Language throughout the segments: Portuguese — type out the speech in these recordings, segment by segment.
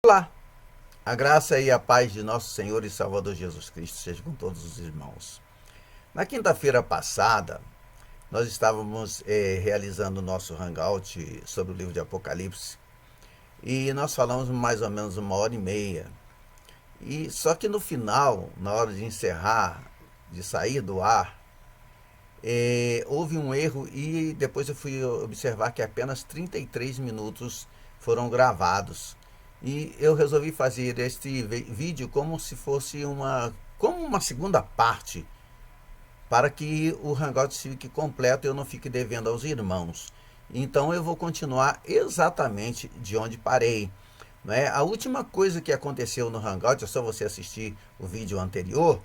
Olá, a graça e a paz de nosso Senhor e Salvador Jesus Cristo seja com todos os irmãos. Na quinta-feira passada, nós estávamos realizando o nosso hangout sobre o livro de Apocalipse e nós falamos mais ou menos 1h30. E só que no final, na hora de encerrar, de sair do ar, houve um erro e depois eu fui observar que apenas 33 minutos foram gravados. E eu resolvi fazer este vídeo como se fosse como uma segunda parte, para que o Hangout fique completo e eu não fique devendo aos irmãos. Então eu vou continuar exatamente de onde parei. Né? A última coisa que aconteceu no Hangout, é só você assistir o vídeo anterior,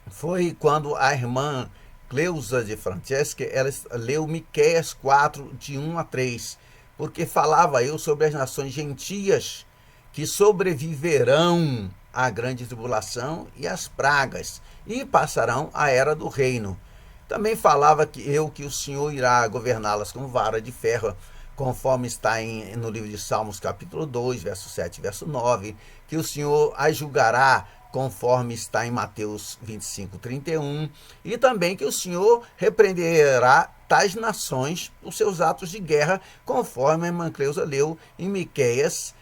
foi quando a irmã Cleusa de Francesca, ela leu Miqueias 4, de 1 a 3, porque falava eu sobre as nações gentias que sobreviverão à grande tribulação e às pragas, e passarão a era do reino. Também falava que o Senhor irá governá-las com vara de ferro, conforme está no livro de Salmos capítulo 2, verso 7 e verso 9, que o Senhor as julgará conforme está em Mateus 25, 31, e também que o Senhor repreenderá tais nações os seus atos de guerra, conforme a irmã Cleusa leu em Miqueias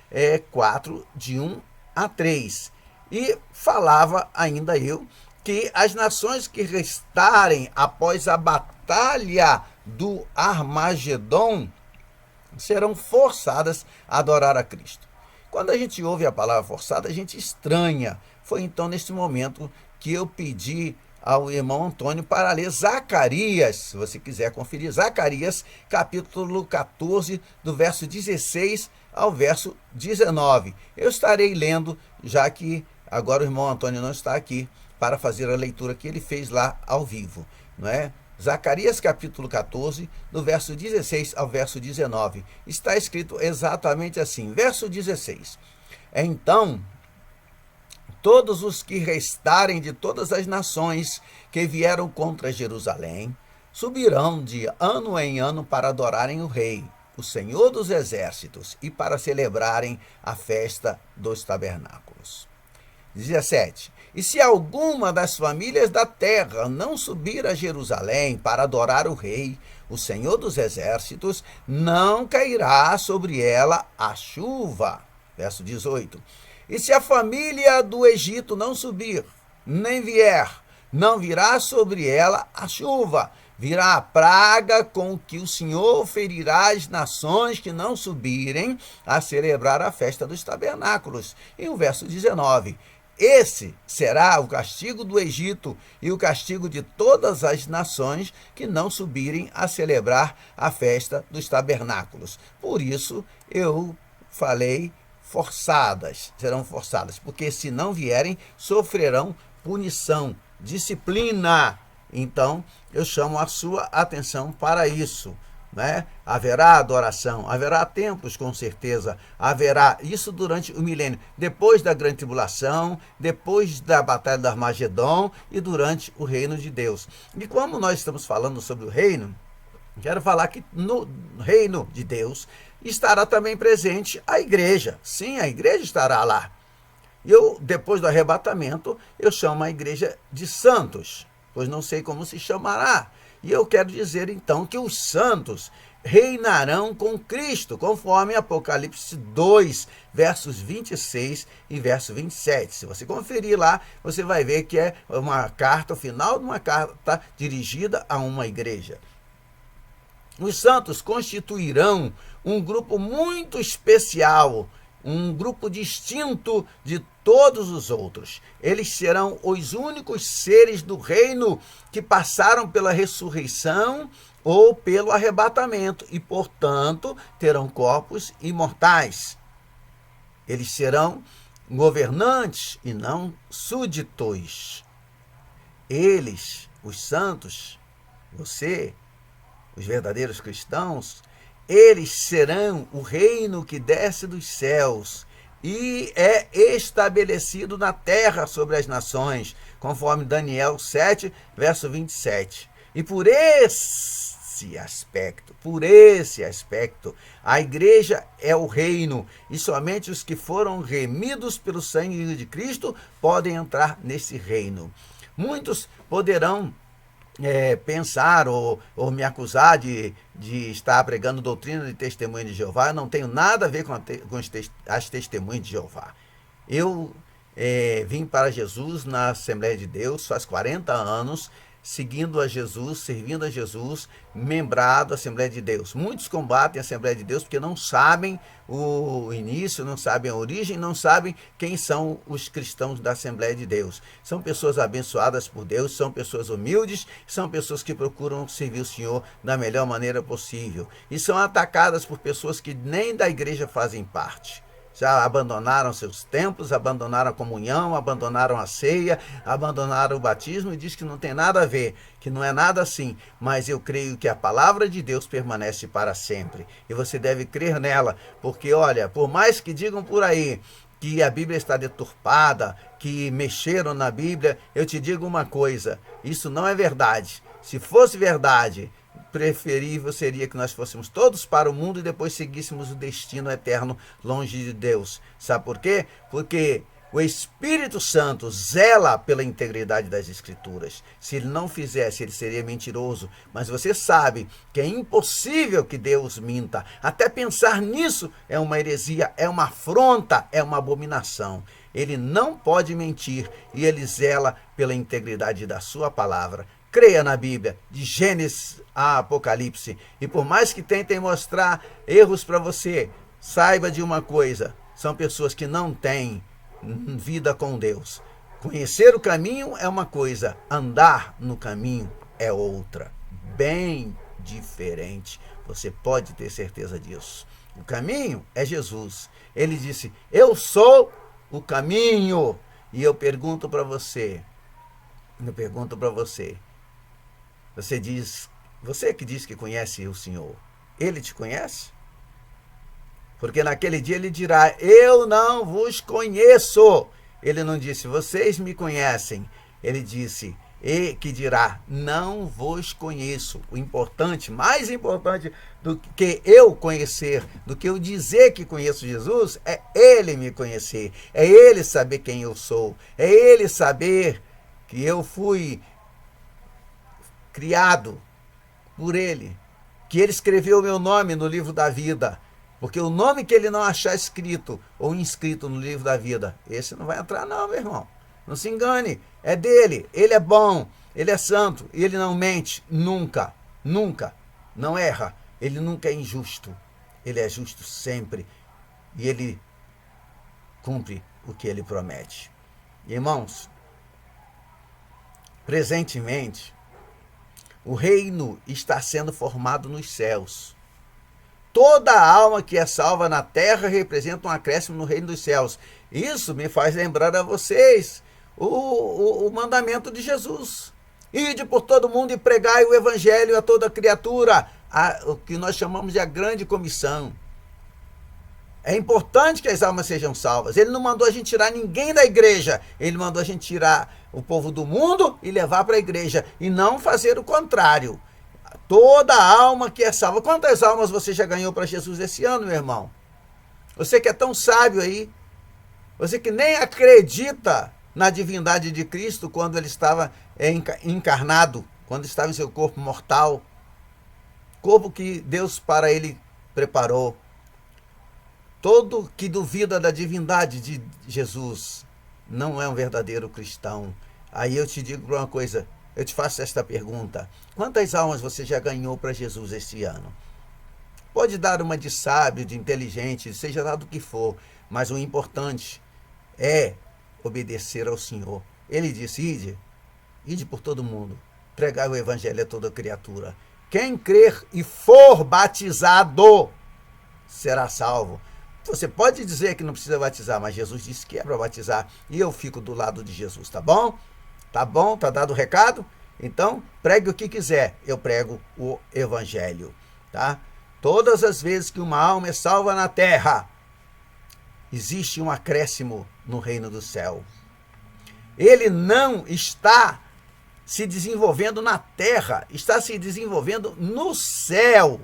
4, de 1 a 3. E falava ainda eu que as nações que restarem após a batalha do Armagedon serão forçadas a adorar a Cristo. Quando a gente ouve a palavra forçada, a gente estranha. Foi então nesse momento que eu pedi ao irmão Antônio para ler Zacarias, se você quiser conferir, Zacarias, capítulo 14, do verso 16 ao verso 19. Eu estarei lendo, já que agora o irmão Antônio não está aqui para fazer a leitura que ele fez lá ao vivo, não é? Zacarias capítulo 14, do verso 16 ao verso 19. Está escrito exatamente assim, verso 16. Então, todos os que restarem de todas as nações que vieram contra Jerusalém subirão de ano em ano para adorarem o Rei, o Senhor dos Exércitos, e para celebrarem a festa dos tabernáculos. 17. E se alguma das famílias da terra não subir a Jerusalém para adorar o Rei, o Senhor dos Exércitos, não cairá sobre ela a chuva. Verso 18. E se a família do Egito não subir, nem vier, não virá sobre ela a chuva. Virá a praga com que o Senhor ferirá as nações que não subirem a celebrar a festa dos tabernáculos. E o verso 19. Esse será o castigo do Egito e o castigo de todas as nações que não subirem a celebrar a festa dos tabernáculos. Por isso eu falei serão forçadas, porque se não vierem, sofrerão punição, disciplina. Então, eu chamo a sua atenção para isso. Né? Haverá adoração, haverá templos com certeza, haverá isso durante o milênio, depois da grande tribulação, depois da batalha do Armagedon e durante o reino de Deus. E como nós estamos falando sobre o reino, quero falar que no reino de Deus estará também presente a igreja. Sim, a igreja estará lá. Depois do arrebatamento, eu chamo a igreja de santos, pois não sei como se chamará. E eu quero dizer, então, que os santos reinarão com Cristo, conforme Apocalipse 2, versos 26 e verso 27. Se você conferir lá, você vai ver que é uma carta, o final de uma carta dirigida a uma igreja. Os santos constituirão um grupo muito especial, um grupo distinto de todos os outros. Eles serão os únicos seres do reino que passaram pela ressurreição ou pelo arrebatamento e, portanto, terão corpos imortais. Eles serão governantes e não súditos. Eles, os santos, você, os verdadeiros cristãos, eles serão o reino que desce dos céus e é estabelecido na terra sobre as nações, conforme Daniel 7, verso 27. E por esse aspecto, a igreja é o reino, e somente os que foram remidos pelo sangue de Cristo podem entrar nesse reino. Muitos poderão pensar ou me acusar de estar pregando doutrina de testemunho de Jeová. Eu não tenho nada a ver com as testemunhas de Jeová. Eu vim para Jesus na Assembleia de Deus faz 40 anos, seguindo a Jesus, servindo a Jesus, membrado da Assembleia de Deus. Muitos combatem a Assembleia de Deus porque não sabem o início, não sabem a origem, não sabem quem são os cristãos da Assembleia de Deus. São pessoas abençoadas por Deus, são pessoas humildes, são pessoas que procuram servir o Senhor da melhor maneira possível. E são atacadas por pessoas que nem da igreja fazem parte. Já abandonaram seus templos, abandonaram a comunhão, abandonaram a ceia, abandonaram o batismo e diz que não tem nada a ver, que não é nada assim. Mas eu creio que a palavra de Deus permanece para sempre. E você deve crer nela, porque olha, por mais que digam por aí que a Bíblia está deturpada, que mexeram na Bíblia, eu te digo uma coisa, isso não é verdade. Se fosse verdade, preferível seria que nós fôssemos todos para o mundo e depois seguíssemos o destino eterno longe de Deus. Sabe por quê? Porque o Espírito Santo zela pela integridade das Escrituras. Se ele não fizesse, ele seria mentiroso. Mas você sabe que é impossível que Deus minta. Até pensar nisso é uma heresia, é uma afronta, é uma abominação. Ele não pode mentir e ele zela pela integridade da sua palavra. Creia na Bíblia, de Gênesis a Apocalipse. E por mais que tentem mostrar erros para você, saiba de uma coisa: são pessoas que não têm vida com Deus. Conhecer o caminho é uma coisa, andar no caminho é outra. Bem diferente. Você pode ter certeza disso. O caminho é Jesus. Ele disse: eu sou o caminho. E eu pergunto para você, você que diz que conhece o Senhor, ele te conhece? Porque naquele dia ele dirá: eu não vos conheço. Ele não disse: vocês me conhecem. Ele disse que dirá: não vos conheço. O importante, mais importante do que eu conhecer, do que eu dizer que conheço Jesus, é ele me conhecer, é ele saber quem eu sou, é ele saber que eu fui criado por ele, que ele escreveu o meu nome no livro da vida, porque o nome que ele não achar escrito ou inscrito no livro da vida, esse não vai entrar não, meu irmão. Não se engane, é dele, ele é bom, ele é santo, e ele não mente, nunca, não erra, ele nunca é injusto, ele é justo sempre, e ele cumpre o que ele promete. Irmãos, presentemente, o reino está sendo formado nos céus. Toda alma que é salva na terra representa um acréscimo no reino dos céus. Isso me faz lembrar a vocês o mandamento de Jesus. Ide por todo mundo e pregai o evangelho a toda criatura, o que nós chamamos de a grande comissão. É importante que as almas sejam salvas. Ele não mandou a gente tirar ninguém da igreja. Ele mandou a gente tirar o povo do mundo e levar para a igreja. E não fazer o contrário. Toda alma que é salva. Quantas almas você já ganhou para Jesus esse ano, meu irmão? Você que é tão sábio aí. Você que nem acredita na divindade de Cristo quando ele estava encarnado. Quando estava em seu corpo mortal. Corpo que Deus para ele preparou. Todo que duvida da divindade de Jesus não é um verdadeiro cristão. Aí eu te digo uma coisa, eu te faço esta pergunta: quantas almas você já ganhou para Jesus este ano? Pode dar uma de sábio, de inteligente, seja lá do que for, mas o importante é obedecer ao Senhor. Ele disse: ide por todo mundo, pregai o evangelho a toda criatura. Quem crer e for batizado será salvo. Você pode dizer que não precisa batizar, mas Jesus disse que é para batizar. E eu fico do lado de Jesus, tá bom? Tá bom? Tá dado o recado? Então, pregue o que quiser. Eu prego o evangelho, tá? Todas as vezes que uma alma é salva na terra, existe um acréscimo no reino do céu. Ele não está se desenvolvendo na terra, está se desenvolvendo no céu,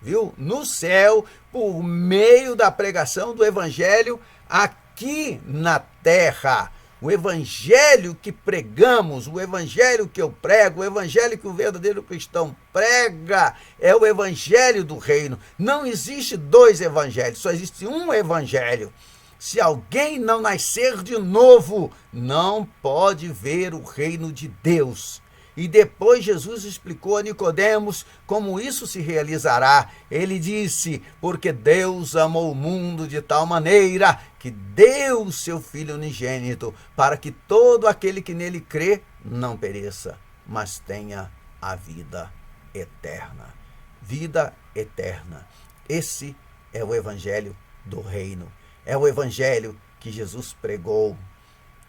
viu? No céu, por meio da pregação do evangelho aqui na terra. O evangelho que pregamos, o evangelho que eu prego, o evangelho que o verdadeiro cristão prega, é o evangelho do reino. Não existe dois evangelhos, só existe um evangelho. Se alguém não nascer de novo, não pode ver o reino de Deus. E depois Jesus explicou a Nicodemos como isso se realizará. Ele disse, porque Deus amou o mundo de tal maneira que deu o seu Filho unigênito, para que todo aquele que nele crê não pereça, mas tenha a vida eterna. Vida eterna. Esse é o evangelho do reino. É o evangelho que Jesus pregou.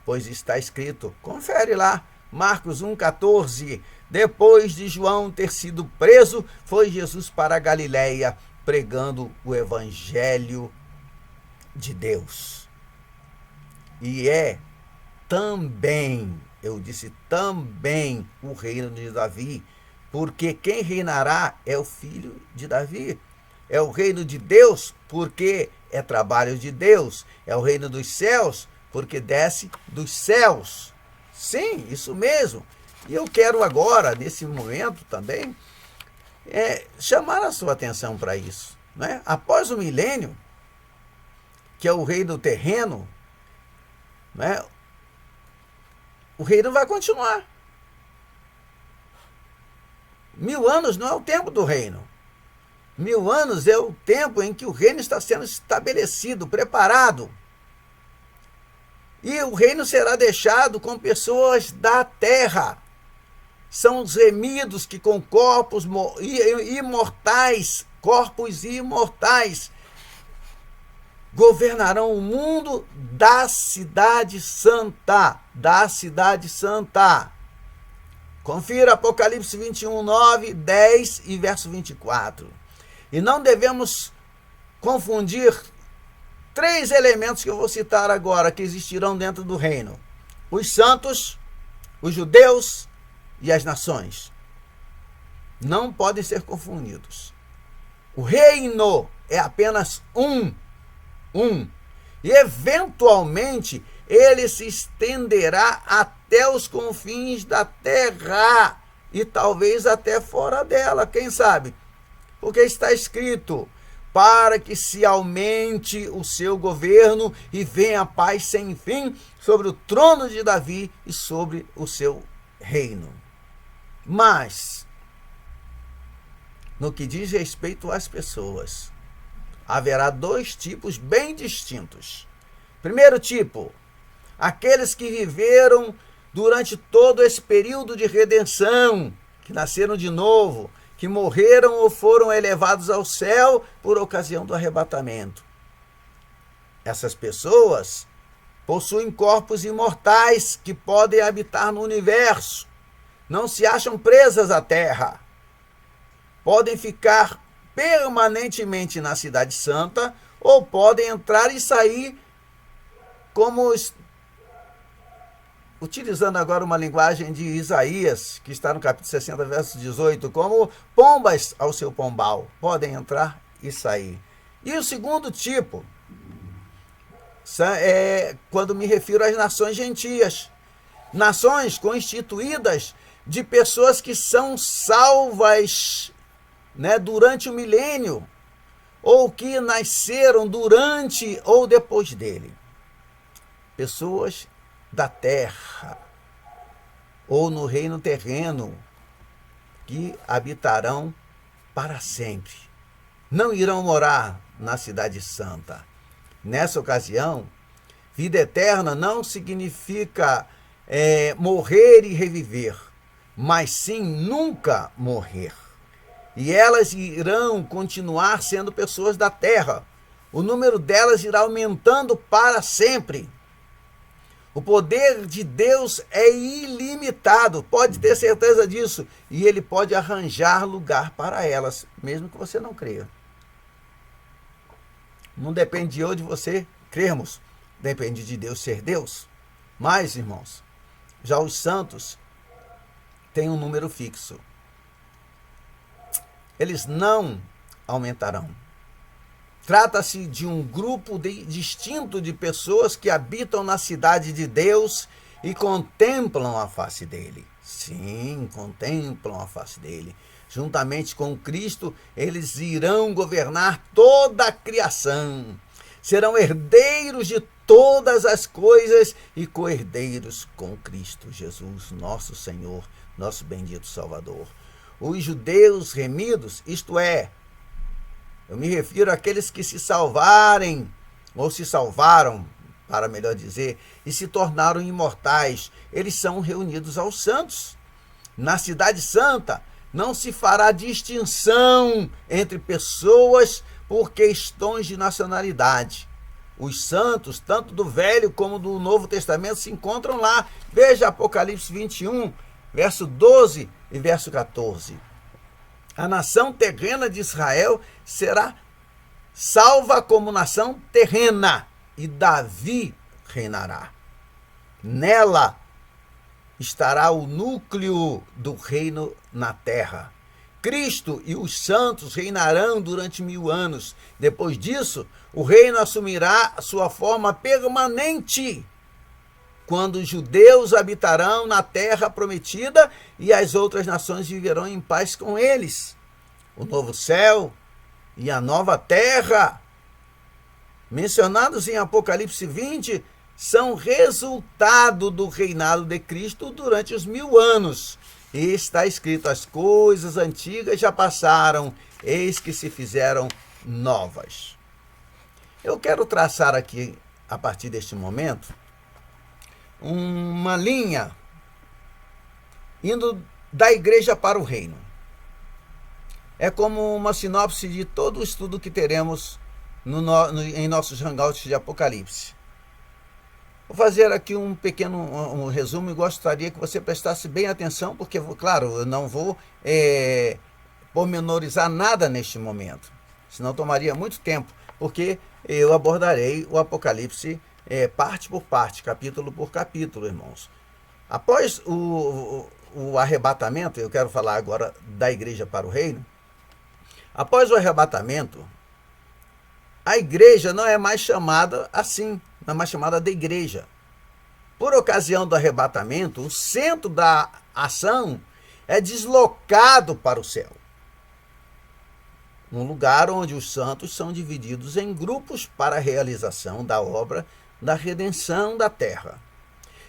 Pois está escrito, confere lá, Marcos 1,14, depois de João ter sido preso, foi Jesus para a Galileia, pregando o evangelho de Deus. E é também, eu disse também, o reino de Davi, porque quem reinará é o filho de Davi. É o reino de Deus, porque é trabalho de Deus. É o reino dos céus, porque desce dos céus. Sim, isso mesmo. E eu quero agora, nesse momento também, chamar a sua atenção para isso. Né? Após o milênio, que é o reino terreno, né? O reino vai continuar. 1000 anos não é o tempo do reino. 1000 anos é o tempo em que o reino está sendo estabelecido, preparado. E o reino será deixado com pessoas da terra. São os remidos que com corpos imortais, governarão o mundo da cidade santa. Confira Apocalipse 21, 9, 10 e verso 24. E não devemos confundir 3 elementos que eu vou citar agora, que existirão dentro do reino: os santos, os judeus e as nações. Não podem ser confundidos. O reino é apenas um. E eventualmente ele se estenderá até os confins da terra e talvez até fora dela, quem sabe? Porque está escrito, para que se aumente o seu governo e venha a paz sem fim sobre o trono de Davi e sobre o seu reino. Mas, no que diz respeito às pessoas, haverá 2 tipos bem distintos. Primeiro tipo, aqueles que viveram durante todo esse período de redenção, que nasceram de novo, que morreram ou foram elevados ao céu por ocasião do arrebatamento. Essas pessoas possuem corpos imortais que podem habitar no universo. Não se acham presas à terra. Podem ficar permanentemente na Cidade Santa ou podem entrar e sair como, utilizando agora uma linguagem de Isaías, que está no capítulo 60, verso 18, como pombas ao seu pombal, podem entrar e sair. E o segundo tipo, quando me refiro às nações gentias, nações constituídas de pessoas que são salvas, né, durante o milênio, ou que nasceram durante ou depois dele. Pessoas da terra, ou no reino terreno, que habitarão para sempre. Não irão morar na Cidade Santa. Nessa ocasião, vida eterna não significa morrer e reviver, mas sim nunca morrer. E elas irão continuar sendo pessoas da terra. O número delas irá aumentando para sempre. O poder de Deus é ilimitado, pode ter certeza disso. E ele pode arranjar lugar para elas, mesmo que você não creia. Não depende de eu de você crermos, depende de Deus ser Deus. Mas, irmãos, já os santos tem um número fixo. Eles não aumentarão. Trata-se de um grupo distinto de pessoas que habitam na cidade de Deus e contemplam a face dele. Sim, contemplam a face dele. Juntamente com Cristo, eles irão governar toda a criação. Serão herdeiros de todas as coisas e co-herdeiros com Cristo Jesus, nosso Senhor, nosso bendito Salvador. Os judeus remidos, isto é, eu me refiro àqueles que se salvarem, ou se salvaram, para melhor dizer, e se tornaram imortais. Eles são reunidos aos santos. Na cidade santa não se fará distinção entre pessoas por questões de nacionalidade. Os santos, tanto do Velho como do Novo Testamento, se encontram lá. Veja Apocalipse 21, verso 12 e verso 14. A nação terrena de Israel será salva como nação terrena, e Davi reinará. Nela estará o núcleo do reino na terra. Cristo e os santos reinarão durante 1000 anos. Depois disso, o reino assumirá sua forma permanente, quando os judeus habitarão na terra prometida e as outras nações viverão em paz com eles. O novo céu e a nova terra, mencionados em Apocalipse 20, são resultado do reinado de Cristo durante os 1000 anos. E está escrito: as coisas antigas já passaram, eis que se fizeram novas. Eu quero traçar aqui, a partir deste momento, uma linha indo da igreja para o reino. É como uma sinopse de todo o estudo que teremos em nossos hangouts de Apocalipse. Vou fazer aqui um pequeno resumo e gostaria que você prestasse bem atenção, porque, claro, eu não vou pormenorizar nada neste momento, senão tomaria muito tempo, porque eu abordarei o Apocalipse parte por parte, capítulo por capítulo, irmãos. Após o arrebatamento, eu quero falar agora da igreja para o reino. Após o arrebatamento, a igreja não é mais chamada assim, não é mais chamada de igreja. Por ocasião do arrebatamento, o centro da ação é deslocado para o céu, um lugar onde os santos são divididos em grupos para a realização da obra da redenção da terra.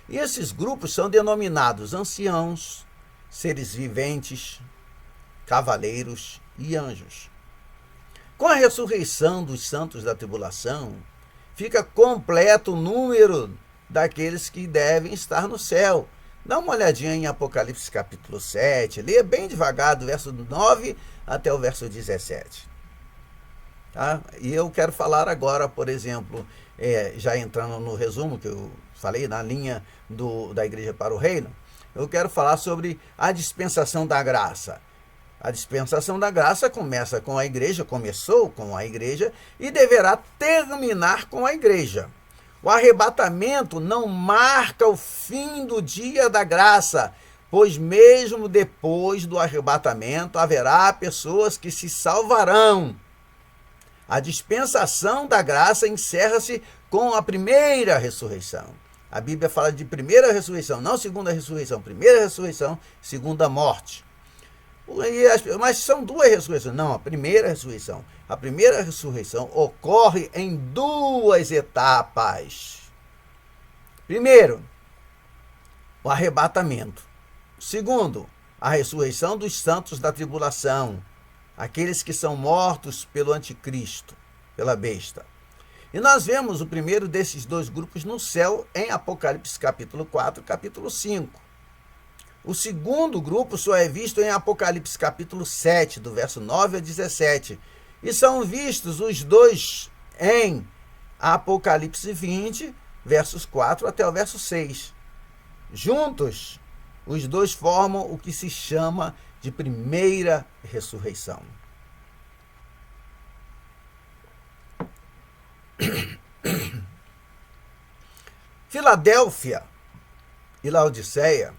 E esses grupos são denominados anciãos, seres viventes, cavaleiros e anjos. Com a ressurreição dos santos da tribulação, fica completo o número daqueles que devem estar no céu. Dá uma olhadinha em Apocalipse capítulo 7, leia bem devagar, do verso 9 até o verso 17. Tá? E eu quero falar agora, por exemplo, já entrando no resumo que eu falei, na linha da igreja para o reino, eu quero falar sobre a dispensação da graça. A dispensação da graça começou com a igreja e deverá terminar com a igreja. O arrebatamento não marca o fim do dia da graça, pois mesmo depois do arrebatamento haverá pessoas que se salvarão. A dispensação da graça encerra-se com a primeira ressurreição. A Bíblia fala de primeira ressurreição, não segunda ressurreição. Primeira ressurreição, segunda morte. Mas são duas ressurreições. Não, a primeira ressurreição. A primeira ressurreição ocorre em duas etapas. Primeiro, o arrebatamento. Segundo, a ressurreição dos santos da tribulação, aqueles que são mortos pelo anticristo, pela besta. E nós vemos o primeiro desses dois grupos no céu em Apocalipse capítulo 4, capítulo 5. O segundo grupo só é visto em Apocalipse capítulo 7, do verso 9 a 17. E são vistos os dois em Apocalipse 20, versos 4 até o verso 6. Juntos, os dois formam o que se chama de primeira ressurreição. Filadélfia e Laodiceia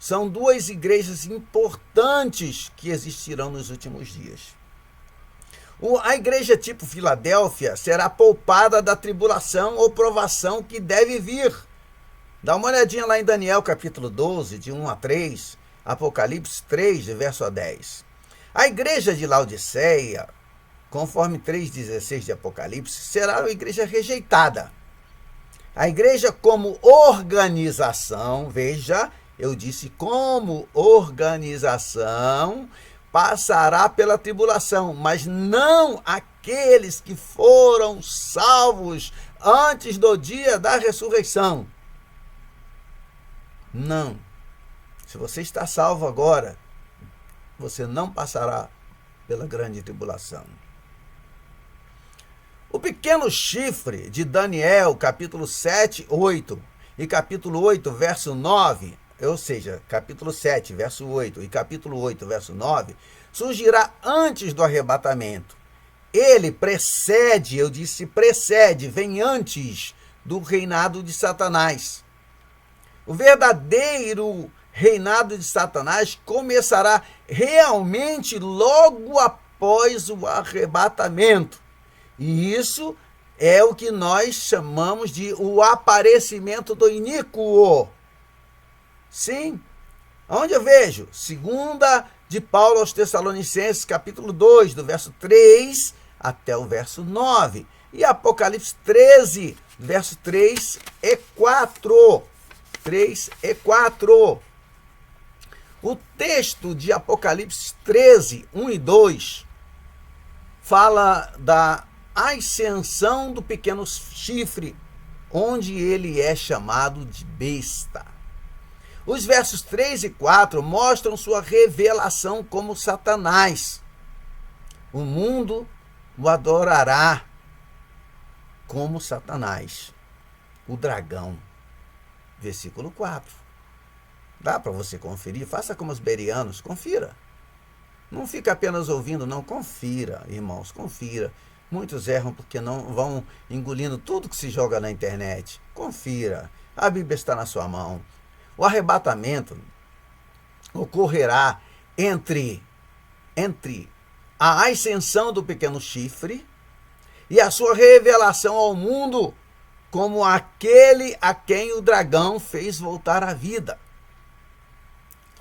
são duas igrejas importantes que existirão nos últimos dias. A igreja tipo Filadélfia será poupada da tribulação ou provação que deve vir. Dá uma olhadinha lá em Daniel capítulo 12, de 1 a 3, Apocalipse 3, de verso a 10. A igreja de Laodiceia, conforme 3,16 de Apocalipse, será uma igreja rejeitada. A igreja como organização, veja, eu disse como organização, passará pela tribulação, mas não aqueles que foram salvos antes do dia da ressurreição. Não. Se você está salvo agora, você não passará pela grande tribulação. O pequeno chifre de Daniel, capítulo 7, 8, e capítulo 8, verso 9, ou seja, capítulo 7, verso 8 e capítulo 8, verso 9, surgirá antes do arrebatamento. Ele precede, eu disse precede, vem antes do reinado de Satanás. O verdadeiro reinado de Satanás começará realmente logo após o arrebatamento. E isso é o que nós chamamos de o aparecimento do iníquo. Sim. Onde eu vejo? Segunda de Paulo aos Tessalonicenses, capítulo 2, do verso 3 até o verso 9. E Apocalipse 13, verso 3 e 4. 3 e 4. O texto de Apocalipse 13, 1 e 2 fala da ascensão do pequeno chifre, onde ele é chamado de besta. Os versos 3 e 4 mostram sua revelação como Satanás. O mundo o adorará como Satanás, o dragão. Versículo 4. Dá para você conferir? Faça como os bereanos, confira. Não fica apenas ouvindo, não, confira, irmãos, confira. Muitos erram porque não vão engolindo tudo que se joga na internet. Confira. A Bíblia está na sua mão. O arrebatamento ocorrerá entre a ascensão do pequeno chifre e a sua revelação ao mundo como aquele a quem o dragão fez voltar à vida.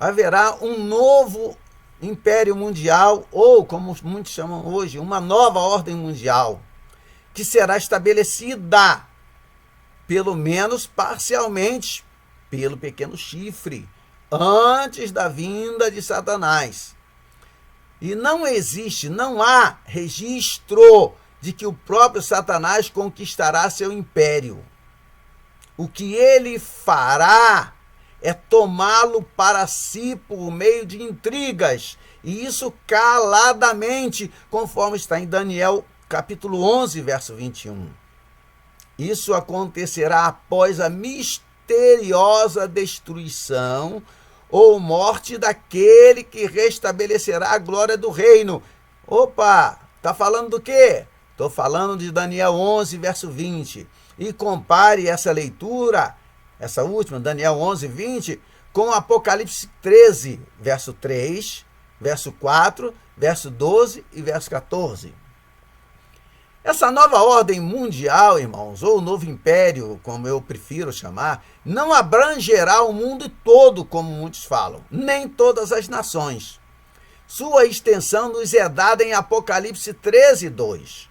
Haverá um novo império mundial, ou como muitos chamam hoje, uma nova ordem mundial, que será estabelecida, pelo menos parcialmente, pelo pequeno chifre, antes da vinda de Satanás. E não há registro de que o próprio Satanás conquistará seu império. O que ele fará é tomá-lo para si por meio de intrigas, e isso caladamente, conforme está em Daniel capítulo 11, verso 21. Isso acontecerá após a misteriosa destruição ou morte daquele que restabelecerá a glória do reino. Opa, está falando do quê? Estou falando de Daniel 11, verso 20. E compare essa leitura, essa última, Daniel 11, 20, com Apocalipse 13, verso 3, verso 4, verso 12 e verso 14. Essa nova ordem mundial, irmãos, ou novo império, como eu prefiro chamar, não abrangerá o mundo todo, como muitos falam, nem todas as nações. Sua extensão nos é dada em Apocalipse 13, 2.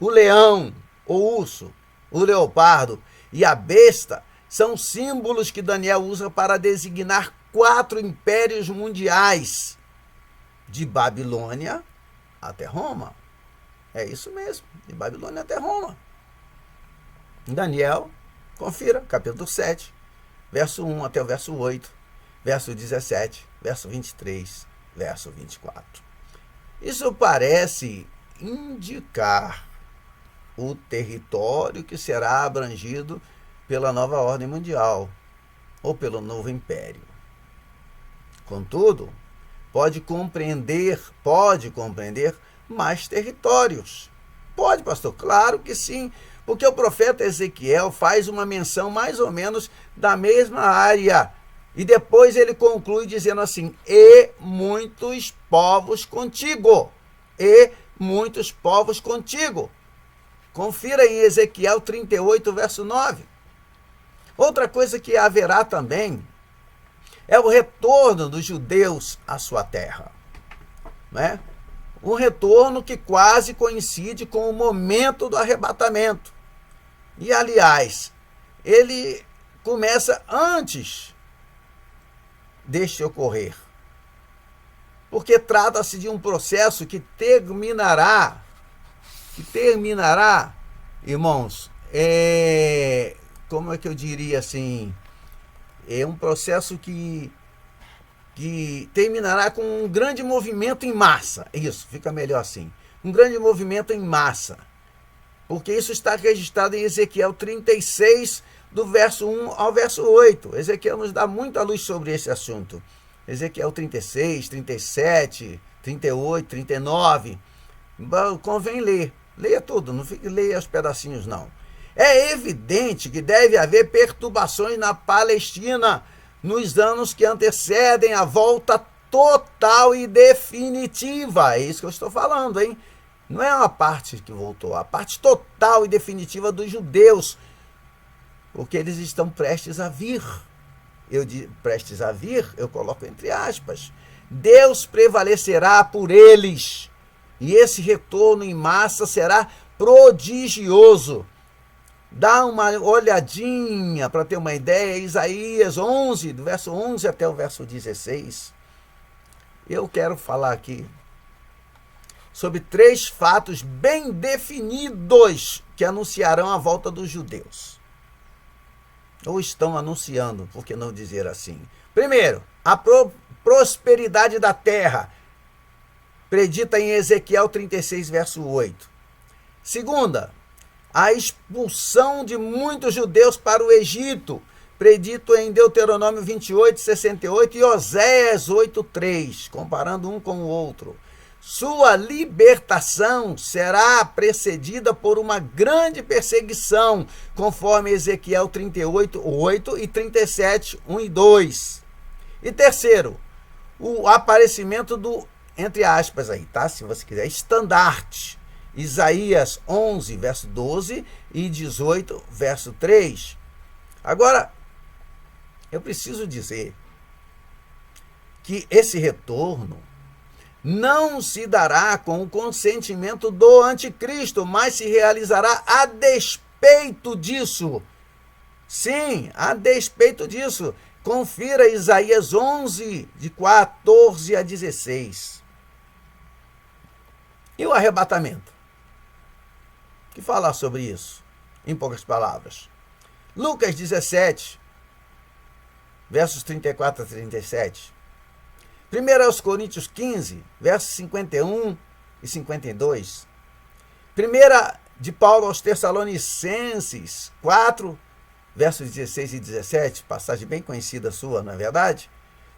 O leão, o urso, o leopardo e a besta são símbolos que Daniel usa para designar 4 impérios mundiais, de Babilônia até Roma. É isso mesmo, de Babilônia até Roma. Daniel, confira, capítulo 7, verso 1 até o verso 8, verso 17, verso 23, verso 24. Isso parece indicar o território que será abrangido pela nova ordem mundial, ou pelo novo império. Contudo, pode compreender mais territórios. Pode, pastor? Claro que sim, porque o profeta Ezequiel faz uma menção mais ou menos da mesma área E depois ele conclui dizendo assim: e muitos povos contigo. E muitos povos contigo. Confira em Ezequiel 38, verso 9. Outra coisa que haverá também é o retorno dos judeus à sua terra, né? Um retorno que quase coincide com o momento do arrebatamento. E, aliás, ele começa antes deste ocorrer, porque trata-se de um processo que terminará, irmãos, como é que eu diria assim, é um processo que terminará com um grande movimento em massa. Isso, fica melhor assim. Um grande movimento em massa. Porque isso está registrado em Ezequiel 36, do verso 1 ao verso 8. Ezequiel nos dá muita luz sobre esse assunto. Ezequiel 36, 37, 38, 39. Convém ler. Leia tudo, não leia os pedacinhos, não. É evidente que deve haver perturbações na Palestina nos anos que antecedem a volta total e definitiva. É isso que eu estou falando, hein? Não é uma parte que voltou, a parte total e definitiva dos judeus, porque eles estão prestes a vir. Eu digo prestes a vir, eu coloco entre aspas. Deus prevalecerá por eles, e esse retorno em massa será prodigioso. Dá uma olhadinha para ter uma ideia, Isaías 11, do verso 11 até o verso 16. Eu quero falar aqui sobre 3 fatos bem definidos que anunciarão a volta dos judeus. Ou estão anunciando, por que não dizer assim? Primeiro, a prosperidade da terra, predita em Ezequiel 36, verso 8. Segunda, a expulsão de muitos judeus para o Egito, predito em Deuteronômio 28, 68 e Oséias 8, 3, comparando um com o outro. Sua libertação será precedida por uma grande perseguição, conforme Ezequiel 38, 8 e 37, 1 e 2. E terceiro, o aparecimento do, entre aspas aí, tá? Se você quiser, estandarte. Isaías 11, verso 12 e 18, verso 3. Agora, eu preciso dizer que esse retorno não se dará com o consentimento do anticristo, mas se realizará a despeito disso. Sim, a despeito disso. Confira Isaías 11, de 14 a 16. E o arrebatamento? O que falar sobre isso? Em poucas palavras. Lucas 17, versos 34 a 37. 1 Coríntios 15, versos 51 e 52. 1 de Paulo aos Tessalonicenses 4, versos 16 e 17, passagem bem conhecida sua, não é verdade?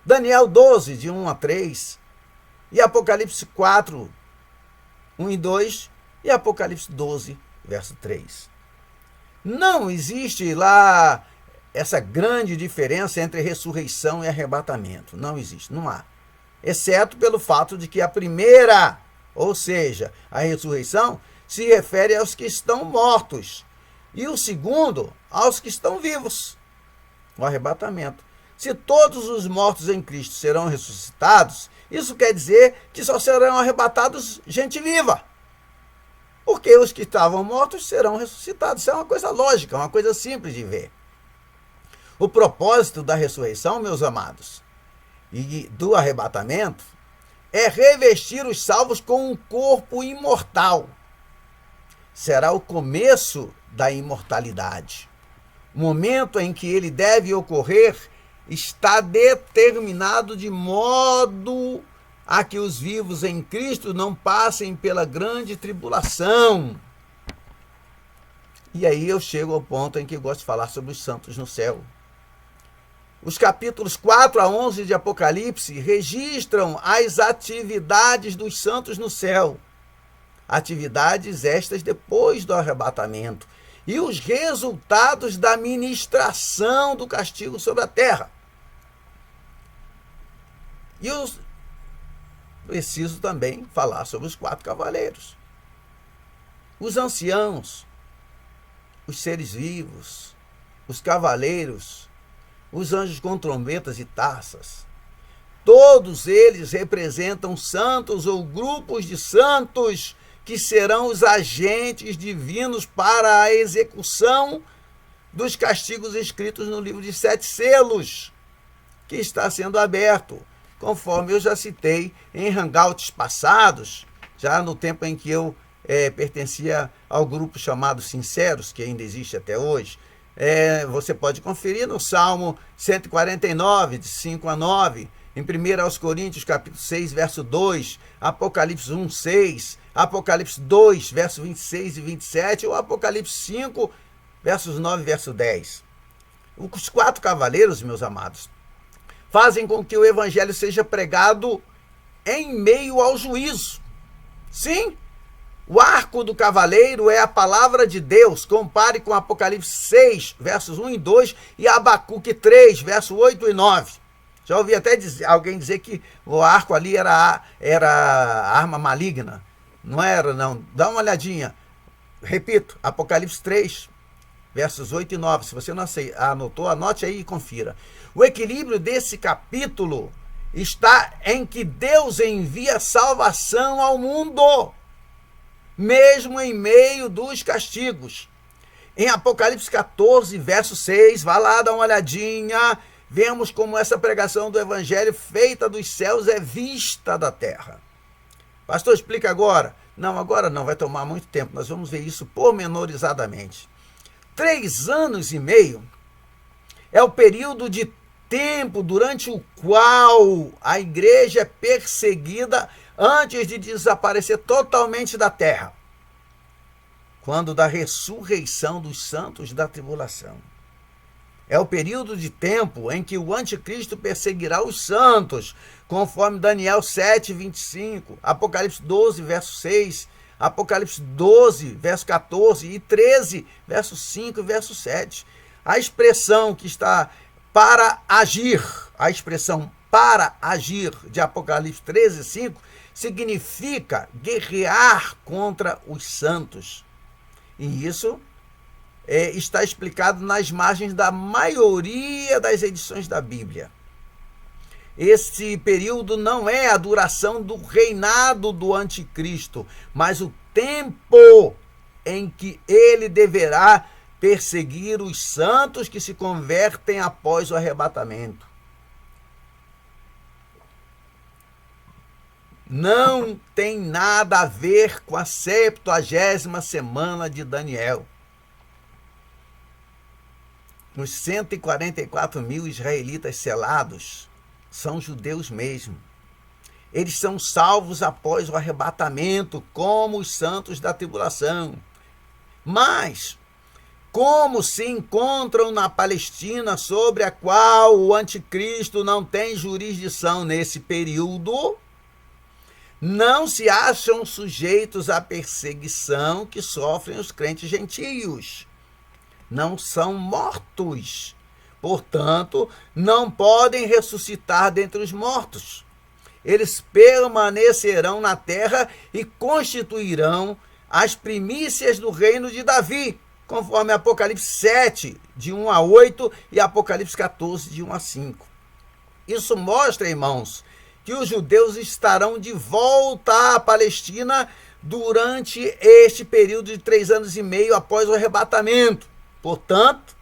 Daniel 12, de 1 a 3. E Apocalipse 4, 1 e 2. E Apocalipse 12, verso 3. Não existe lá essa grande diferença entre ressurreição e arrebatamento. Não existe, não há. Exceto pelo fato de que a primeira, ou seja, a ressurreição, se refere aos que estão mortos. E o segundo, aos que estão vivos. O arrebatamento. Se todos os mortos em Cristo serão ressuscitados, isso quer dizer que só serão arrebatados gente viva. Porque os que estavam mortos serão ressuscitados. Isso é uma coisa lógica, uma coisa simples de ver. O propósito da ressurreição, meus amados, e do arrebatamento, é revestir os salvos com um corpo imortal. Será o começo da imortalidade. O momento em que ele deve ocorrer está determinado de modo a que os vivos em Cristo não passem pela grande tribulação. E aí eu chego ao ponto em que eu gosto de falar sobre os santos no céu. Os capítulos 4 a 11 de Apocalipse registram as atividades dos santos no céu. Atividades estas depois do arrebatamento. E os resultados da ministração do castigo sobre a terra. E eu preciso também falar sobre os 4 cavaleiros. Os anciãos, os seres vivos, os cavaleiros, os anjos com trombetas e taças. Todos eles representam santos ou grupos de santos que serão os agentes divinos para a execução dos castigos escritos no livro de 7 selos, que está sendo aberto, conforme eu já citei em hangouts passados, já no tempo em que eu pertencia ao grupo chamado Sinceros, que ainda existe até hoje. Você pode conferir no Salmo 149, de 5 a 9, em 1 aos Coríntios, capítulo 6, verso 2, Apocalipse 1, 6, Apocalipse 2, verso 26 e 27, ou Apocalipse 5, versos 9 e verso 10. Os 4 cavaleiros, meus amados, fazem com que o evangelho seja pregado em meio ao juízo. Sim, o arco do cavaleiro é a palavra de Deus. Compare com Apocalipse 6, versos 1 e 2, e Abacuque 3, versos 8 e 9. Já ouvi até alguém dizer que o arco ali era arma maligna. Não era, não. Dá uma olhadinha. Repito, Apocalipse 3, versos 8 e 9. Se você não anotou, anote aí e confira. O equilíbrio desse capítulo está em que Deus envia salvação ao mundo, mesmo em meio dos castigos. Em Apocalipse 14, verso 6, vá lá dar uma olhadinha, vemos como essa pregação do evangelho feita dos céus é vista da terra. Pastor, explica agora. Não, agora não, vai tomar muito tempo, nós vamos ver isso pormenorizadamente. 3 anos e meio é o período de tempo durante o qual a igreja é perseguida antes de desaparecer totalmente da terra, quando da ressurreição dos santos da tribulação. É o período de tempo em que o anticristo perseguirá os santos, conforme Daniel 7, 25, Apocalipse 12, verso 6, Apocalipse 12, verso 14 e 13, verso 5 e verso 7. A expressão que está para agir, a expressão para agir de Apocalipse 13, 5, significa guerrear contra os santos. E isso está explicado nas margens da maioria das edições da Bíblia. Esse período não é a duração do reinado do anticristo, mas o tempo em que ele deverá perseguir os santos que se convertem após o arrebatamento. Não tem nada a ver com a 70ª semana de Daniel. Os 144 mil israelitas selados são judeus mesmo. Eles são salvos após o arrebatamento, como os santos da tribulação. Mas, como se encontram na Palestina, sobre a qual o anticristo não tem jurisdição nesse período, não se acham sujeitos à perseguição que sofrem os crentes gentios. Não são mortos, portanto, não podem ressuscitar dentre os mortos. Eles permanecerão na terra e constituirão as primícias do reino de Davi, conforme Apocalipse 7, de 1 a 8, e Apocalipse 14, de 1 a 5. Isso mostra, irmãos, que os judeus estarão de volta à Palestina durante este período de 3 anos e meio após o arrebatamento. Portanto,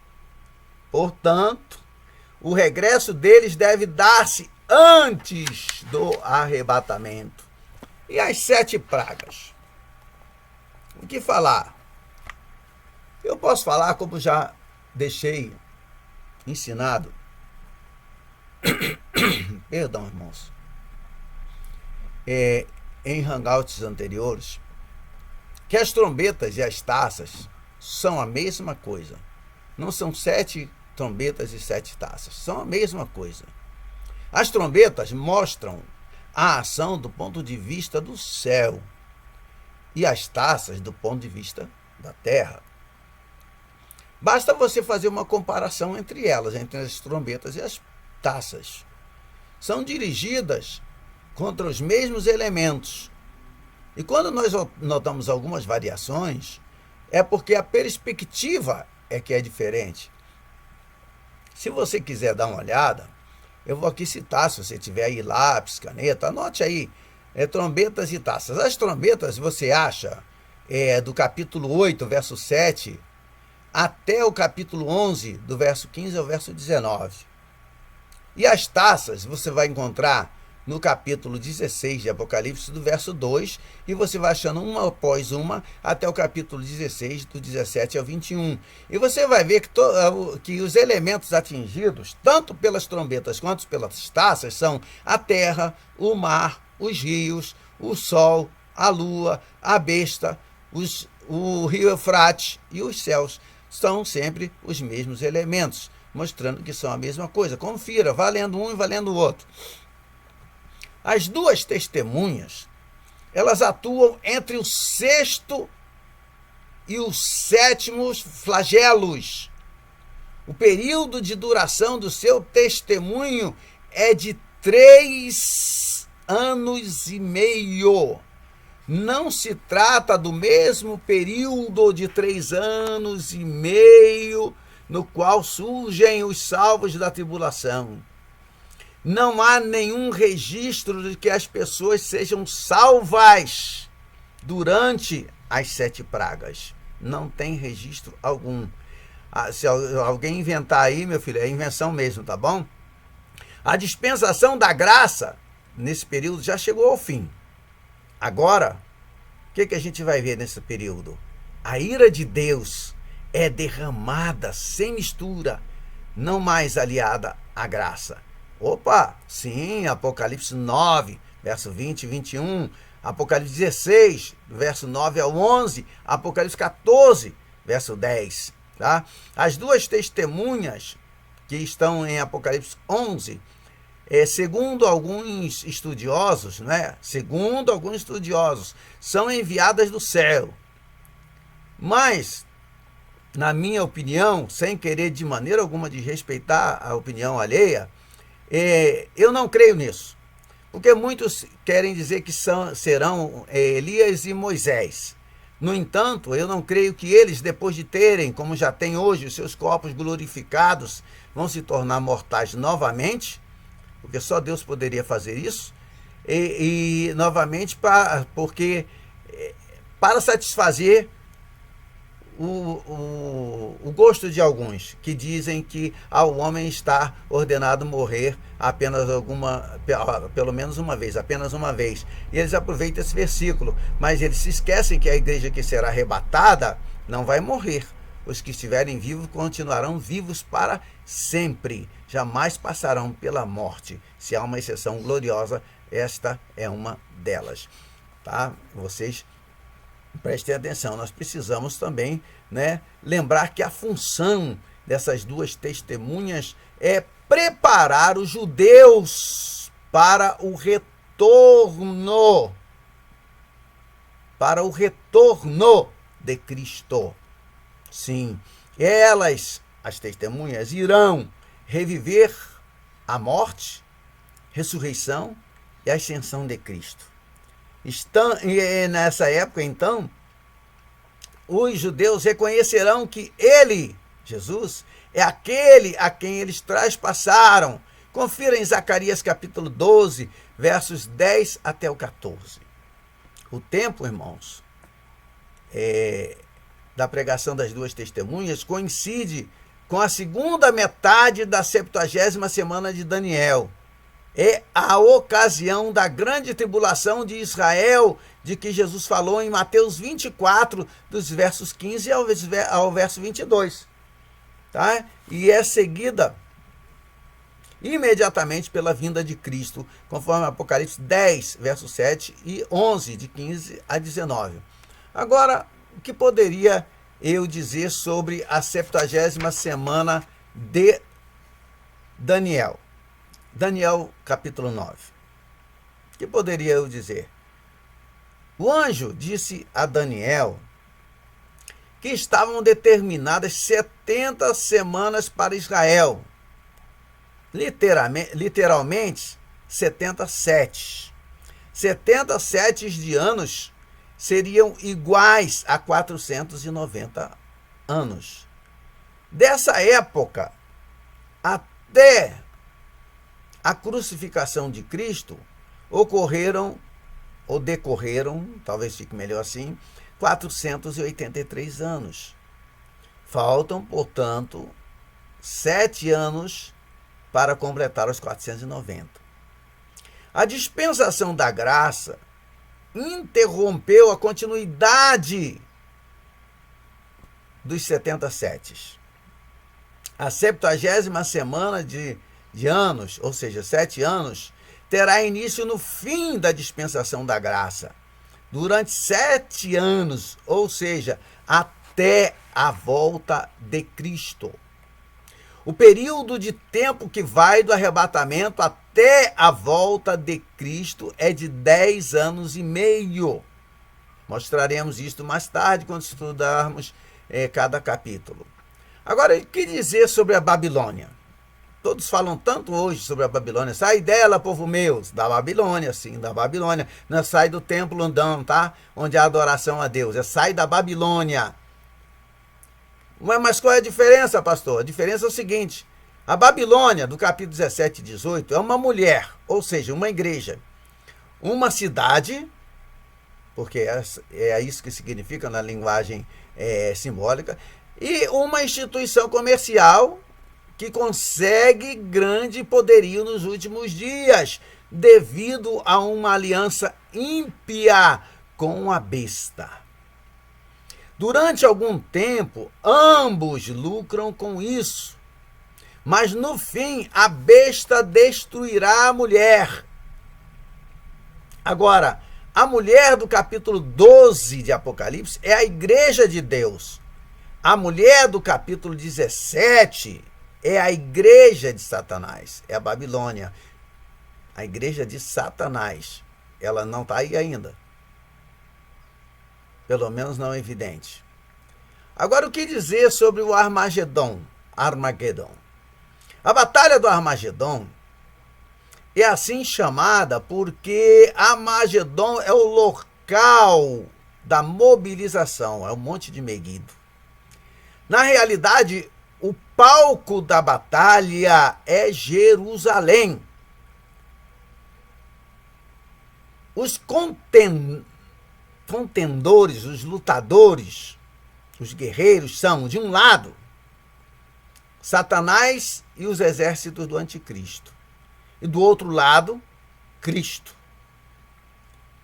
o regresso deles deve dar-se antes do arrebatamento. E as 7 pragas? O que falar? Eu posso falar, como já deixei ensinado, perdão, irmãos, em hangouts anteriores, que as trombetas e as taças são a mesma coisa. Não são 7 trombetas e 7 taças, são a mesma coisa. As trombetas mostram a ação do ponto de vista do céu e as taças do ponto de vista da terra. Basta você fazer uma comparação entre elas, entre as trombetas e as taças. são dirigidas contra os mesmos elementos. E quando nós notamos algumas variações, é porque a perspectiva é que é diferente. Se você quiser dar uma olhada, eu vou aqui citar, se você tiver aí lápis, caneta, anote aí, trombetas e taças. As trombetas você acha do capítulo 8, verso 7, até o capítulo 11, do verso 15 ao verso 19. E as taças você vai encontrar no capítulo 16 de Apocalipse, do verso 2, e você vai achando uma após uma até o capítulo 16, do 17 ao 21. E você vai ver que os elementos atingidos, tanto pelas trombetas quanto pelas taças, são a terra, o mar, os rios, o sol, a lua, a besta, o rio Eufrates e os céus. São sempre os mesmos elementos, mostrando que são a mesma coisa. Confira, valendo um e valendo o outro. As duas testemunhas, elas atuam entre o sexto e o sétimo flagelos. O período de duração do seu testemunho é de 3 anos e meio. Não se trata do mesmo período de 3 anos e meio no qual surgem os salvos da tribulação. Não há nenhum registro de que as pessoas sejam salvas durante as 7 pragas. Não tem registro algum. Se alguém inventar aí, meu filho, é invenção mesmo, tá bom? A dispensação da graça, nesse período, já chegou ao fim. Agora, o que a gente vai ver nesse período? A ira de Deus é derramada sem mistura, não mais aliada à graça. Opa, sim, Apocalipse 9, verso 20 e 21, Apocalipse 16, verso 9 ao 11, Apocalipse 14, verso 10. Tá? As duas testemunhas que estão em Apocalipse 11, segundo alguns estudiosos, são enviadas do céu. Mas, na minha opinião, sem querer de maneira alguma desrespeitar a opinião alheia, eu não creio nisso, porque muitos querem dizer que serão Elias e Moisés. No entanto, eu não creio que eles, depois de terem, como já tem hoje, os seus corpos glorificados, vão se tornar mortais novamente, porque só Deus poderia fazer isso, e novamente porque para satisfazer o gosto de alguns que dizem que ao homem está ordenado morrer pelo menos uma vez, apenas uma vez. E eles aproveitam esse versículo, mas eles se esquecem que a igreja que será arrebatada não vai morrer. Os que estiverem vivos continuarão vivos para sempre, jamais passarão pela morte. Se há uma exceção gloriosa, esta é uma delas. Tá? Vocês prestem atenção, nós precisamos também, lembrar que a função dessas duas testemunhas é preparar os judeus para o retorno de Cristo. Sim, elas, as testemunhas, irão reviver a morte, ressurreição e a ascensão de Cristo. E nessa época, então, os judeus reconhecerão que ele, Jesus, é aquele a quem eles traspassaram. Confira em Zacarias capítulo 12, versos 10 até o 14. O tempo, irmãos, da pregação das duas testemunhas coincide com a segunda metade da 70ª semana de Daniel. É a ocasião da grande tribulação de Israel, de que Jesus falou em Mateus 24, dos versos 15 ao verso 22. Tá? E é seguida imediatamente pela vinda de Cristo, conforme Apocalipse 10, verso 7 e 11, de 15 a 19. Agora, o que poderia eu dizer sobre a 70ª semana de Daniel? Daniel capítulo 9. O que poderia eu dizer? O anjo disse a Daniel que estavam determinadas 70 semanas para Israel. Literalmente, 70 setes. 70 setes de anos seriam iguais a 490 anos. Dessa época até a crucificação de Cristo, decorreram, talvez fique melhor assim, 483 anos. Faltam, portanto, 7 anos para completar os 490. A dispensação da graça interrompeu a continuidade dos 70 setes. A 70ª semana de anos, ou seja, 7 anos, terá início no fim da dispensação da graça. Durante 7 anos, ou seja, até a volta de Cristo. O período de tempo que vai do arrebatamento até a volta de Cristo é de 10 anos e meio. Mostraremos isto mais tarde, quando estudarmos cada capítulo. Agora, o que dizer sobre a Babilônia? Todos falam tanto hoje sobre a Babilônia. Sai dela, povo meu. Da Babilônia, sim, da Babilônia. Não é sai do templo não, tá? Onde há adoração a Deus. É sai da Babilônia. Mas qual é a diferença, pastor? A diferença é o seguinte. A Babilônia, do capítulo 17 e 18, é uma mulher, ou seja, uma igreja. Uma cidade, porque é isso que significa na linguagem simbólica, e uma instituição comercial que consegue grande poderio nos últimos dias, devido a uma aliança ímpia com a besta. Durante algum tempo, ambos lucram com isso, mas no fim a besta destruirá a mulher. Agora, a mulher do capítulo 12 de Apocalipse é a igreja de Deus. A mulher do capítulo 17 é a igreja de Satanás, é a Babilônia, a igreja de Satanás. Ela não está aí ainda. Pelo menos não é evidente. Agora, o que dizer sobre o Armagedon? A batalha do Armagedon é assim chamada porque Armagedon é o local da mobilização, é o Monte de Meguido. Na realidade, o palco da batalha é Jerusalém. Os contendores, os lutadores, os guerreiros são, de um lado, Satanás e os exércitos do anticristo. E do outro lado, Cristo.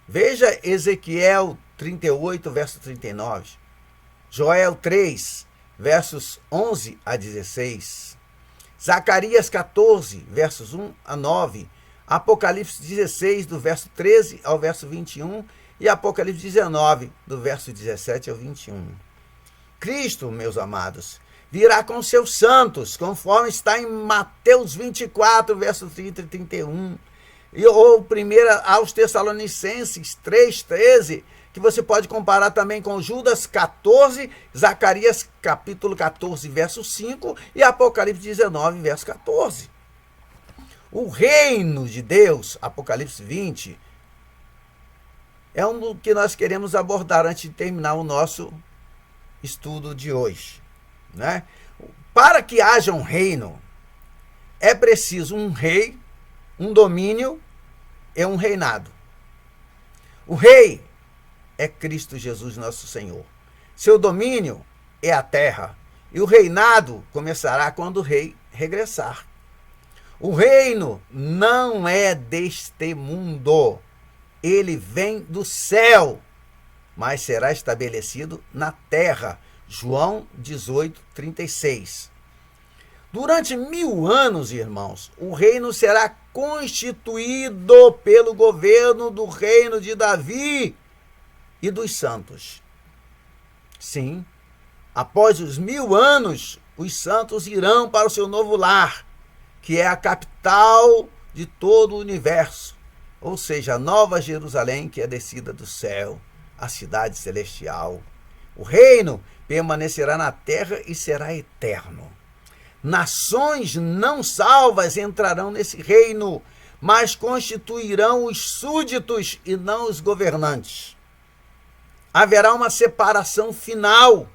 Veja Ezequiel 38, verso 39. Joel 3, versos 11 a 16. Zacarias 14, versos 1 a 9. Apocalipse 16, do verso 13 ao verso 21. E Apocalipse 19, do verso 17 ao 21. Cristo, meus amados, virá com seus santos, conforme está em Mateus 24, verso 30 e 31. Ou 1 aos Tessalonicenses 3, 13, que você pode comparar também com Judas 14, Zacarias capítulo 14, verso 5 e Apocalipse 19, verso 14. O reino de Deus, Apocalipse 20, é um que nós queremos abordar antes de terminar o nosso estudo de hoje, né? Para que haja um reino, é preciso um rei, um domínio e um reinado. O rei é Cristo Jesus, nosso Senhor. Seu domínio é a terra. E o reinado começará quando o rei regressar. O reino não é deste mundo. Ele vem do céu, mas será estabelecido na terra. João 18, 36. Durante 1000 anos, irmãos, o reino será constituído pelo governo do reino de Davi e dos santos. Sim, após os 1000 anos, os santos irão para o seu novo lar, que é a capital de todo o universo, ou seja, a Nova Jerusalém, que é descida do céu, a cidade celestial. O reino permanecerá na terra e será eterno. Nações não salvas entrarão nesse reino, mas constituirão os súditos e não os governantes. Haverá uma separação final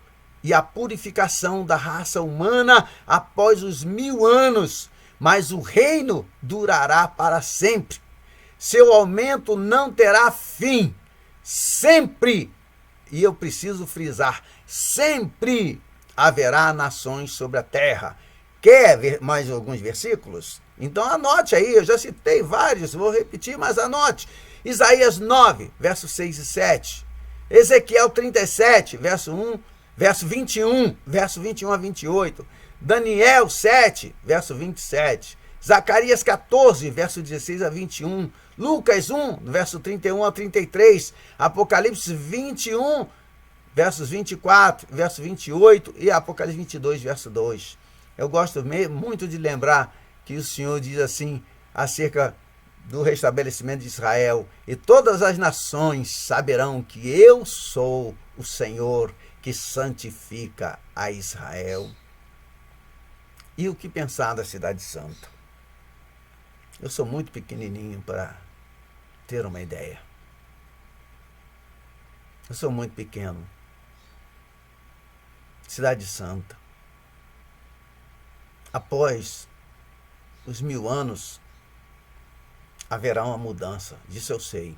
e a purificação da raça humana após os 1000 anos, mas o reino durará para sempre. Seu aumento não terá fim. Sempre, e eu preciso frisar, sempre haverá nações sobre a terra. Quer ver mais alguns versículos? Então anote aí, eu já citei vários, vou repetir, mas anote. Isaías 9, versos 6 e 7. Ezequiel 37, verso 21, verso 21 a 28. Daniel 7, verso 27. Zacarias 14, verso 16 a 21. Lucas 1, verso 31 a 33. Apocalipse 21, versos 24, verso 28 e Apocalipse 22, verso 2. Eu gosto muito de lembrar que o Senhor diz assim acerca do restabelecimento de Israel: e todas as nações saberão que eu sou o Senhor que santifica a Israel. E o que pensar da Cidade Santa? Eu sou muito pequenininho para ter uma ideia. Eu sou muito pequeno. Cidade Santa. Após os 1000 anos, haverá uma mudança, disso eu sei.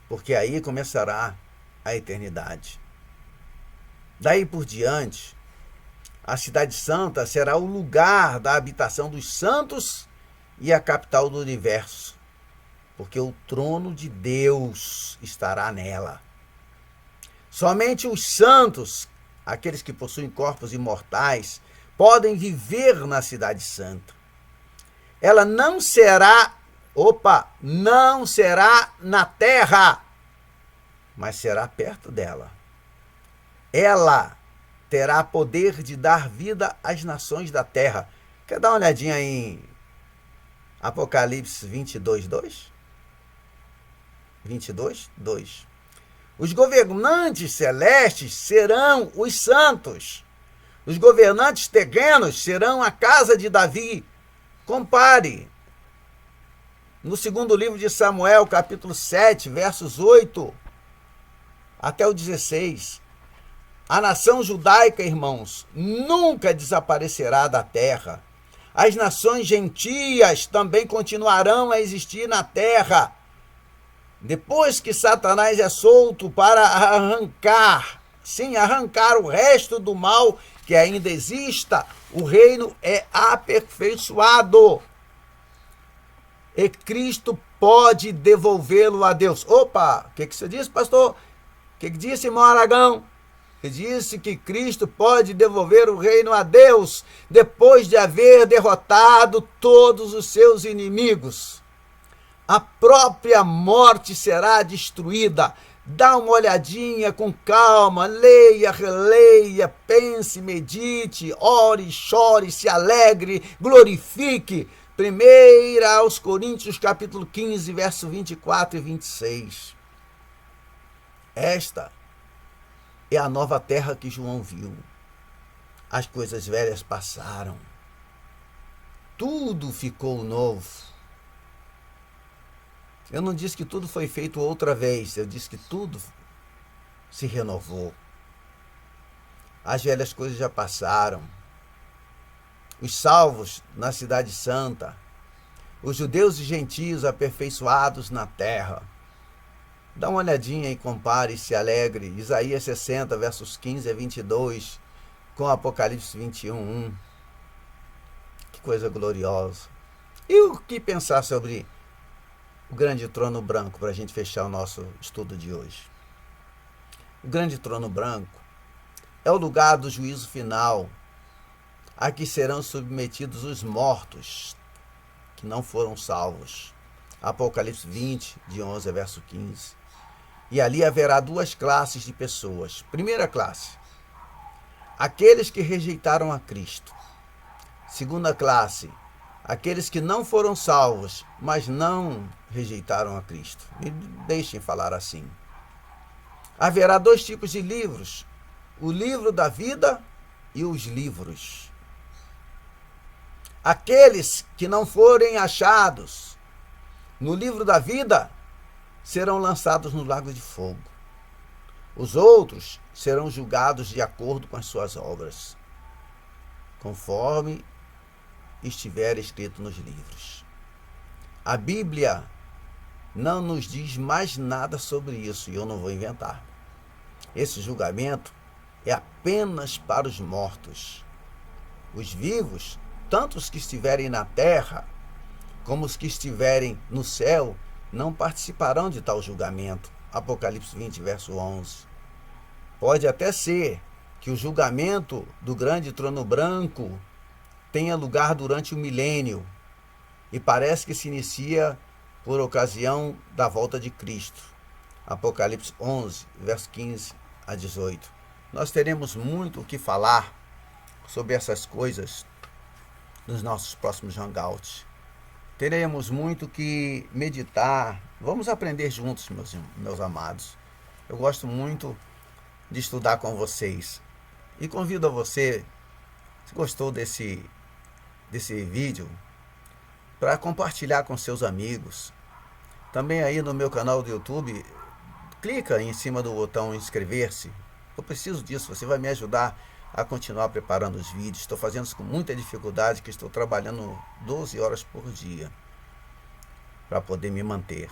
Porque aí começará a eternidade. Daí por diante, a Cidade Santa será o lugar da habitação dos santos e a capital do universo, porque o trono de Deus estará nela. Somente os santos, aqueles que possuem corpos imortais, podem viver na Cidade Santa. Ela não será na terra, mas será perto dela. Ela terá poder de dar vida às nações da terra. Quer dar uma olhadinha em Apocalipse 22, 2? 22, 2. Os governantes celestes serão os santos. Os governantes terrenos serão a casa de Davi. Compare. No segundo livro de Samuel, capítulo 7, versos 8 até o 16. A nação judaica, irmãos, nunca desaparecerá da terra. As nações gentias também continuarão a existir na terra. Depois que Satanás é solto para arrancar o resto do mal que ainda exista, o reino é aperfeiçoado. E Cristo pode devolvê-lo a Deus. Opa, o que você disse, pastor? O que disse, irmão Aragão? Ele disse que Cristo pode devolver o reino a Deus depois de haver derrotado todos os seus inimigos. A própria morte será destruída. Dá uma olhadinha com calma, leia, releia, pense, medite, ore, chore, se alegre, glorifique. 1 aos Coríntios, capítulo 15, verso 24 e 26. Esta é a nova terra que João viu. As coisas velhas passaram. Tudo ficou novo. Eu não disse que tudo foi feito outra vez. Eu disse que tudo se renovou. As velhas coisas já passaram. Os salvos na Cidade Santa. Os judeus e gentios aperfeiçoados na terra. Dá uma olhadinha e compare e se alegre. Isaías 60, versos 15 a 22, com Apocalipse 21, 1. Que coisa gloriosa. E o que pensar sobre o grande trono branco, para a gente fechar o nosso estudo de hoje? O grande trono branco é o lugar do juízo final, a que serão submetidos os mortos, que não foram salvos. Apocalipse 20, de 11 a verso 15. E ali haverá duas classes de pessoas. Primeira classe, aqueles que rejeitaram a Cristo. Segunda classe, aqueles que não foram salvos, mas não rejeitaram a Cristo. Me deixem falar assim. Haverá dois tipos de livros: o livro da vida e os livros. Aqueles que não forem achados no livro da vida serão lançados no lago de fogo. Os outros serão julgados de acordo com as suas obras, conforme estiver escrito nos livros. A Bíblia não nos diz mais nada sobre isso e eu não vou inventar. Esse julgamento é apenas para os mortos. Os vivos, tanto os que estiverem na terra como os que estiverem no céu, não participarão de tal julgamento. Apocalipse 20, verso 11. Pode até ser que o julgamento do grande trono branco tenha lugar durante o milênio e parece que se inicia por ocasião da volta de Cristo. Apocalipse 11, verso 15 a 18. Nós teremos muito o que falar sobre essas coisas nos nossos próximos hangouts. Teremos muito que meditar. Vamos aprender juntos, meus amados. Eu gosto muito de estudar com vocês. E convido a você, se gostou desse vídeo, para compartilhar com seus amigos. Também aí no meu canal do YouTube, clica em cima do botão inscrever-se. Eu preciso disso, você vai me ajudar a continuar preparando os vídeos. Estou fazendo isso com muita dificuldade, que estou trabalhando 12 horas por dia para poder me manter.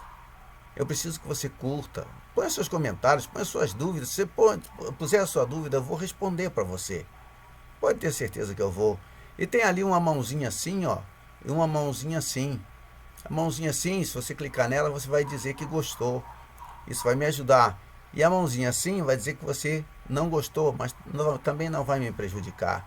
Eu preciso que você curta, põe seus comentários, põe suas dúvidas. Se você puser a sua dúvida, eu vou responder para você. Pode ter certeza que eu vou. E tem ali uma mãozinha assim, ó, e uma mãozinha assim. A mãozinha assim, se você clicar nela, você vai dizer que gostou. Isso vai me ajudar. E a mãozinha assim vai dizer que você não gostou, mas também não vai me prejudicar.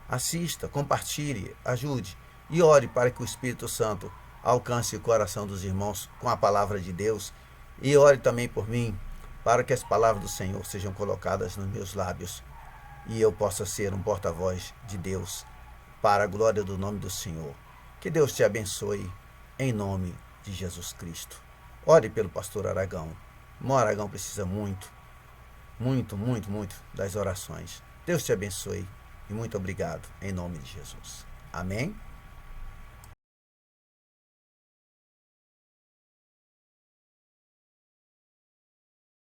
Assista, compartilhe, ajude e ore para que o Espírito Santo alcance o coração dos irmãos com a palavra de Deus. E ore também por mim, para que as palavras do Senhor sejam colocadas nos meus lábios e eu possa ser um porta-voz de Deus para a glória do nome do Senhor. Que Deus te abençoe em nome de Jesus Cristo. Ore pelo pastor Aragão. O irmão Aragão precisa muito das orações. Deus te abençoe e muito obrigado em nome de Jesus. Amém?